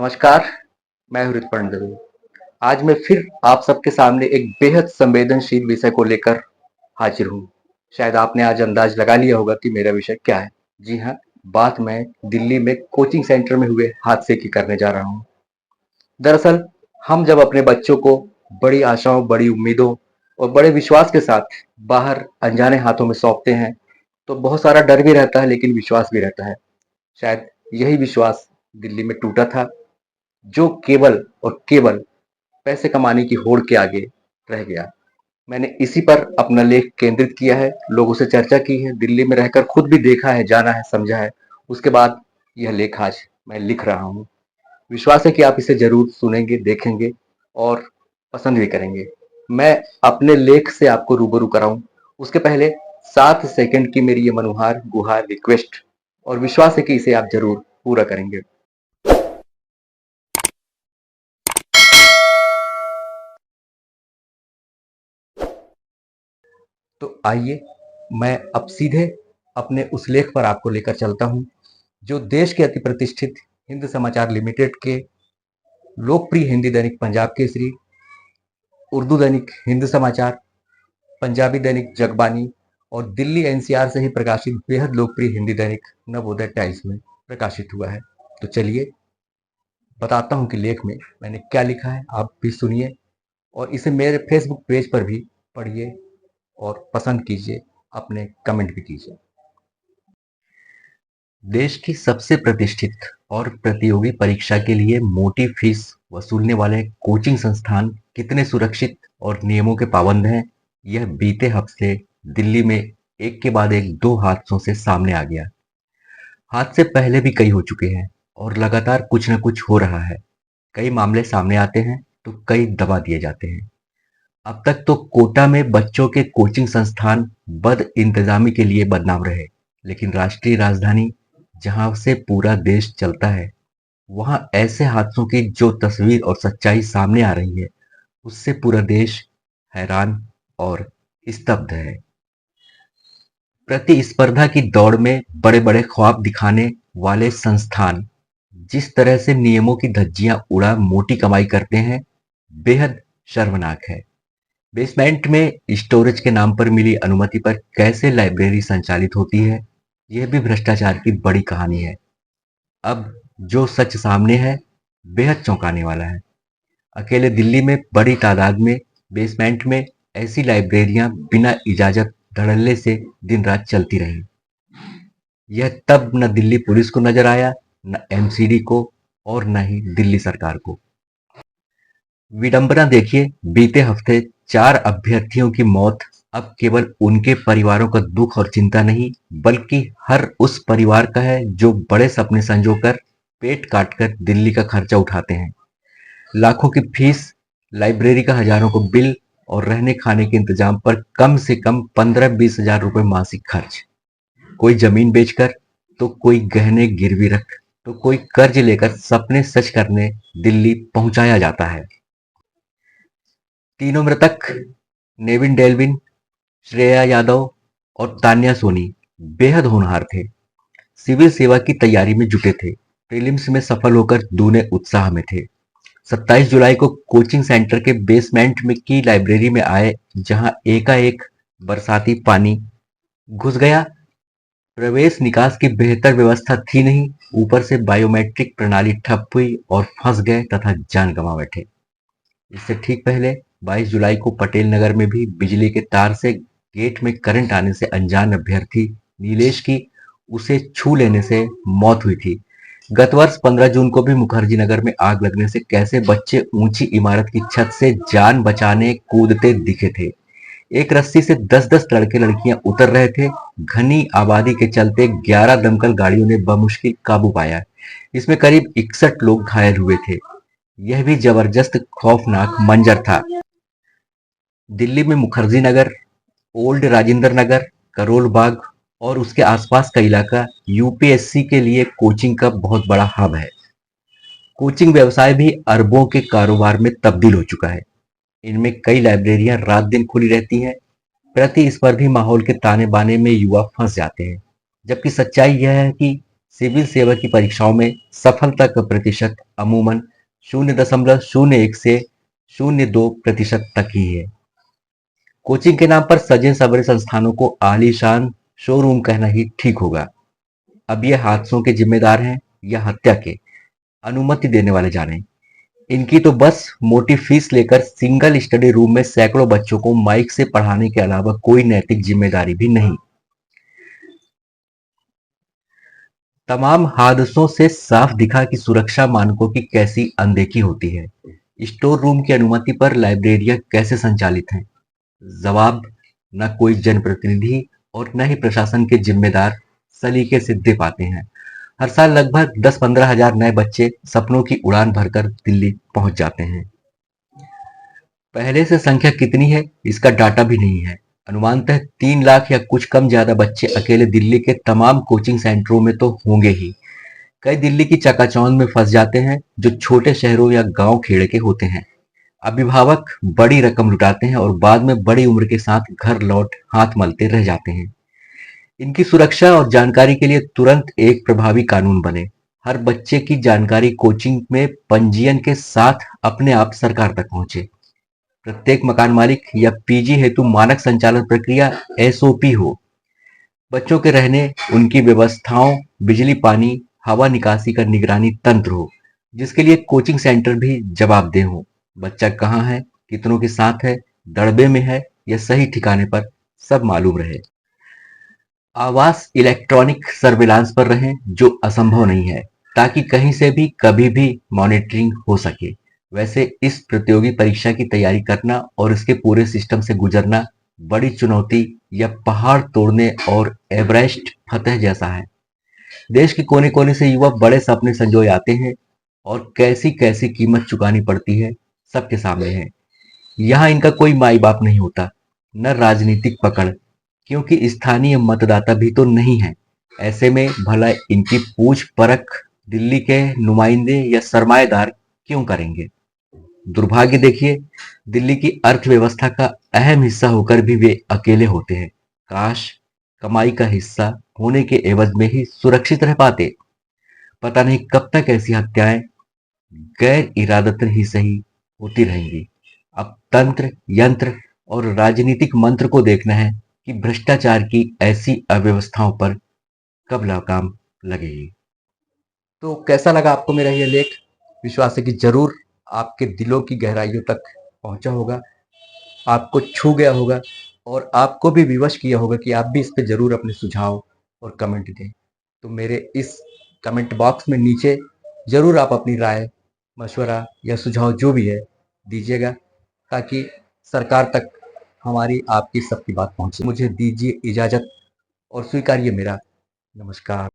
नमस्कार, मैं हूँ ऋतपर्ण दवे। आज मैं फिर आप सबके सामने एक बेहद संवेदनशील विषय को लेकर हाजिर हूँ। शायद आपने आज अंदाज लगा लिया होगा कि मेरा विषय क्या है। जी हाँ, बात मैं दिल्ली में कोचिंग सेंटर में हुए हादसे की करने जा रहा हूँ। दरअसल हम जब अपने बच्चों को बड़ी आशाओं, बड़ी उम्मीदों और बड़े विश्वास के साथ बाहर अनजाने हाथों में सौंपते हैं, तो बहुत सारा डर भी रहता है लेकिन विश्वास भी रहता है। शायद यही विश्वास दिल्ली में टूटा था, जो केवल और केवल पैसे कमाने की होड़ के आगे रह गया। मैंने इसी पर अपना लेख केंद्रित किया है, लोगों से चर्चा की है, दिल्ली में रहकर खुद भी देखा है, जाना है, समझा है। उसके बाद यह लेख आज मैं लिख रहा हूँ। विश्वास है कि आप इसे जरूर सुनेंगे, देखेंगे और पसंद भी करेंगे। मैं अपने लेख से आपको रूबरू कराऊं, उसके पहले 7 सेकंड की मेरी ये मनोहार गुहार रिक्वेस्ट और विश्वास है कि इसे आप जरूर पूरा करेंगे। तो आइए मैं अब सीधे अपने उस लेख पर आपको लेकर चलता हूं, जो देश के अति प्रतिष्ठित हिंद समाचार लिमिटेड के लोकप्रिय हिंदी दैनिक पंजाब केसरी, उर्दू दैनिक हिंद समाचार, पंजाबी दैनिक जगबानी और दिल्ली एनसीआर से ही प्रकाशित बेहद लोकप्रिय हिंदी दैनिक नवोदय टाइम्स में प्रकाशित हुआ है। तो चलिए बताता हूं कि लेख में मैंने क्या लिखा है, आप भी सुनिए और इसे मेरे फेसबुक पेज पर भी पढ़िए और पसंद कीजिए, अपने कमेंट भी कीजिए। देश की सबसे प्रतिष्ठित और प्रतियोगी परीक्षा के लिए मोटी फीस वसूलने वाले कोचिंग संस्थान कितने सुरक्षित और नियमों के पाबंद हैं, यह बीते हफ्ते दिल्ली में एक के बाद एक दो हादसों से सामने आ गया। हादसे पहले भी कई हो चुके हैं और लगातार कुछ न कुछ हो रहा है। कई मामले सामने आते हैं तो कई दबा दिए जाते हैं। अब तक तो कोटा में बच्चों के कोचिंग संस्थान बद इंतजामी के लिए बदनाम रहे, लेकिन राष्ट्रीय राजधानी जहां से पूरा देश चलता है, वहां ऐसे हादसों की जो तस्वीर और सच्चाई सामने आ रही है, उससे पूरा देश हैरान और स्तब्ध है। प्रतिस्पर्धा की दौड़ में बड़े बड़े ख्वाब दिखाने वाले संस्थान जिस तरह से नियमों की धज्जियां उड़ा मोटी कमाई करते हैं, बेहद शर्मनाक है। बेसमेंट में स्टोरेज के नाम पर मिली अनुमति पर कैसे लाइब्रेरी संचालित होती है, यह भी भ्रष्टाचार की बड़ी कहानी है। अब जो सच सामने है, बेहद चौंकाने वाला है। अकेले दिल्ली में बड़ी तादाद में बेसमेंट में ऐसी लाइब्रेरियां बिना इजाजत धड़ल्ले से दिन रात चलती रहीं। यह तब न दिल्ली पुलिस को नजर आया, न एमसीडी को और न ही दिल्ली सरकार को। विडंबना देखिए, बीते हफ्ते 4 अभ्यर्थियों की मौत अब केवल उनके परिवारों का दुख और चिंता नहीं, बल्कि हर उस परिवार का है जो बड़े सपने संजोकर पेट काटकर दिल्ली का खर्चा उठाते हैं। लाखों की फीस, लाइब्रेरी का हजारों को बिल और रहने खाने के इंतजाम पर कम से कम 15-20 हजार रुपए मासिक खर्च। कोई जमीन बेचकर, तो कोई गहने गिरवी रख, तो कोई कर्ज लेकर सपने सच करने दिल्ली पहुंचाया जाता है। तीनों मृतक नेविन डेल्विन, श्रेया यादव और तान्या सोनी बेहद होनहार थे। सिविल सेवा की तैयारी में जुटे थे, प्रीलिम्स में सफल होकर दूने उत्साह में थे। 27 जुलाई को कोचिंग सेंटर के बेसमेंट में की लाइब्रेरी में आए, जहां एकाएक बरसाती पानी घुस गया। प्रवेश निकास की बेहतर व्यवस्था थी नहीं, ऊपर से बायोमेट्रिक प्रणाली ठप हुई और फंस गए तथा जान गंवा बैठे। इससे ठीक पहले 22 जुलाई को पटेल नगर में भी बिजली के तार से गेट में करंट आने से अनजान अभ्यर्थी नीलेश की उसे छू लेने से मौत हुई थी। गत वर्ष 15 जून को भी मुखर्जी नगर में आग लगने से कैसे बच्चे ऊंची इमारत की छत से जान बचाने कूदते दिखे थे। एक रस्सी से 10-10 लड़के लड़कियां उतर रहे थे। घनी आबादी के चलते 11 दमकल गाड़ियों ने बमुश्किल काबू पाया। इसमें करीब 61 लोग घायल हुए थे। यह भी जबरदस्त खौफनाक मंजर था। दिल्ली में मुखर्जी नगर, ओल्ड राजेंद्र नगर, करोल बाग और उसके आसपास का इलाका यूपीएससी के लिए कोचिंग का बहुत बड़ा हब है। कोचिंग व्यवसाय भी अरबों के कारोबार में तब्दील हो चुका है। इनमें कई लाइब्रेरियां रात दिन खुली रहती हैं। प्रतिस्पर्धी माहौल के ताने बाने में युवा फंस जाते हैं, जबकि सच्चाई यह है कि सिविल सेवा की परीक्षाओं में सफलता का प्रतिशत अमूमन 0.01 से 0.2% तक ही है। कोचिंग के नाम पर सजे सवरे संस्थानों को आलीशान शोरूम कहना ही ठीक होगा। अब ये हादसों के जिम्मेदार हैं या हत्या के, अनुमति देने वाले जाने। इनकी तो बस मोटी फीस लेकर सिंगल स्टडी रूम में सैकड़ों बच्चों को माइक से पढ़ाने के अलावा कोई नैतिक जिम्मेदारी भी नहीं। तमाम हादसों से साफ दिखा कि सुरक्षा मानकों की कैसी अनदेखी होती है। स्टोर रूम की अनुमति पर लाइब्रेरियां कैसे संचालित हैं? जवाब न कोई जनप्रतिनिधि और न ही प्रशासन के जिम्मेदार सलीके से दे पाते हैं। हर साल लगभग 10-15 हजार नए बच्चे सपनों की उड़ान भरकर दिल्ली पहुंच जाते हैं। पहले से संख्या कितनी है इसका डाटा भी नहीं है। अनुमानतः 3 लाख या कुछ कम ज्यादा बच्चे अकेले दिल्ली के तमाम कोचिंग सेंटरों में तो होंगे ही। कई दिल्ली की चकाचौंध में फंस जाते हैं जो छोटे शहरों या गांव खेड़े के होते हैं। अभिभावक बड़ी रकम लुटाते हैं और बाद में बड़ी उम्र के साथ घर लौट हाथ मलते रह जाते हैं। इनकी सुरक्षा और जानकारी के लिए तुरंत एक प्रभावी कानून बने। हर बच्चे की जानकारी कोचिंग में पंजीयन के साथ अपने आप सरकार तक पहुंचे। प्रत्येक मकान मालिक या पीजी हेतु मानक संचालन प्रक्रिया एसओपी हो। बच्चों के रहने, उनकी व्यवस्थाओं, बिजली पानी, हवा निकासी का निगरानी तंत्र हो, जिसके लिए कोचिंग सेंटर भी जवाबदेह हो। बच्चा कहाँ है, कितनों के साथ है, दड़बे में है या सही ठिकाने पर, सब मालूम रहे। आवास इलेक्ट्रॉनिक सर्विलांस पर रहें जो असंभव नहीं है, ताकि कहीं से भी कभी भी मॉनिटरिंग हो सके। वैसे इस प्रतियोगी परीक्षा की तैयारी करना और इसके पूरे सिस्टम से गुजरना बड़ी चुनौती या पहाड़ तोड़ने और एवरेस्ट फतह जैसा है। देश के कोने कोने से युवा बड़े सपने संजोए आते हैं और कैसी कैसी कीमत चुकानी पड़ती है सबके सामने है। यहाँ इनका कोई माई बाप नहीं होता, न राजनीतिक पकड़, क्योंकि स्थानीय मतदाता भी तो नहीं है। ऐसे में भला इनकी पूछ परख दिल्ली के नुमाइंदे या सरमाएदार क्यों करेंगे? दुर्भाग्य देखिए, दिल्ली की अर्थव्यवस्था का अहम हिस्सा होकर भी वे अकेले होते हैं। काश कमाई का हिस्सा होने के एवज में ही सुरक्षित रह पाते। पता नहीं कब तक ऐसी हत्याएं गैर इरादतन ही सही होती रहेंगी। अब तंत्र, यंत्र और राजनीतिक मंत्र को देखना है कि भ्रष्टाचार की ऐसी अव्यवस्थाओं पर कब लगाम लगेगी। तो कैसा लगा आपको मेरा ये लेख? विश्वास है कि जरूर आपके दिलों की गहराइयों तक पहुंचा होगा, आपको छू गया होगा और आपको भी विवश किया होगा कि आप भी इस पे जरूर अपने सुझाव और कमेंट दें। तो मेरे इस कमेंट बॉक्स में नीचे जरूर आप अपनी राय, मशवरा या सुझाव जो भी है दीजिएगा, ताकि सरकार तक हमारी आपकी सबकी बात पहुंचे। मुझे दीजिए इजाजत और स्वीकारिए मेरा नमस्कार।